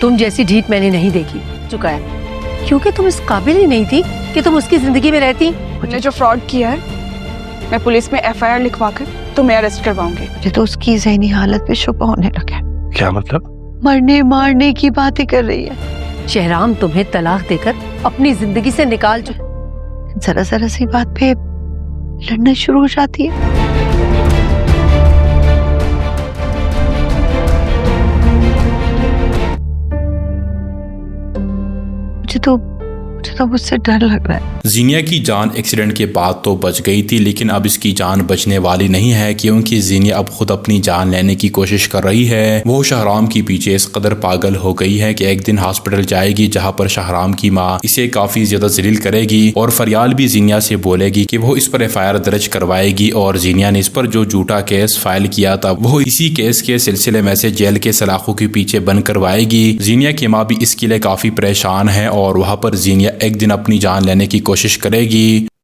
तुम जैसी ढीठ मैंने नहीं देखी चुका है, क्योंकि तुम इस काबिल ही नहीं थी कि तुम उसकी जिंदगी में रहती। तुमने जो फ्रॉड किया है, मैं पुलिस में FIR लिखवा कर तुम्हें अरेस्ट करवाऊंगी। मुझे तो उसकी ज़हनी हालत पे शुबा होने लगा है। क्या मतलब? मरने मारने की बातें कर रही है। शहराम तुम्हें तलाक देकर अपनी जिंदगी से निकाल चुका। जरा जरा सी बात पे लड़ना शुरू हो जाती है। मुझे तो मुझसे डर लग रहा है। जीनिया की जान एक्सीडेंट के बाद तो बच गई थी, लेकिन अब इसकी जान बचने वाली नहीं है, क्योंकि जीनिया अब खुद अपनी जान लेने की कोशिश कर रही है। वो शहराम के पीछे इस कदर पागल हो गई है कि एक दिन हॉस्पिटल जाएगी जहां पर शहराम की माँ इसे काफी ज्यादा जलील करेगी और फरियाल भी जीनिया से बोलेगी कि वो इस पर FIR दर्ज करवाएगी और जीनिया ने इस पर जो झूठा केस फाइल किया था वो इसी केस के सिलसिले में से जेल के सलाखों के पीछे बंद करवाएगी। जीनिया की माँ भी इसके लिए काफी परेशान है और वहां पर जीनिया एक दिन अपनी जान लेने की कोशिश करेगी।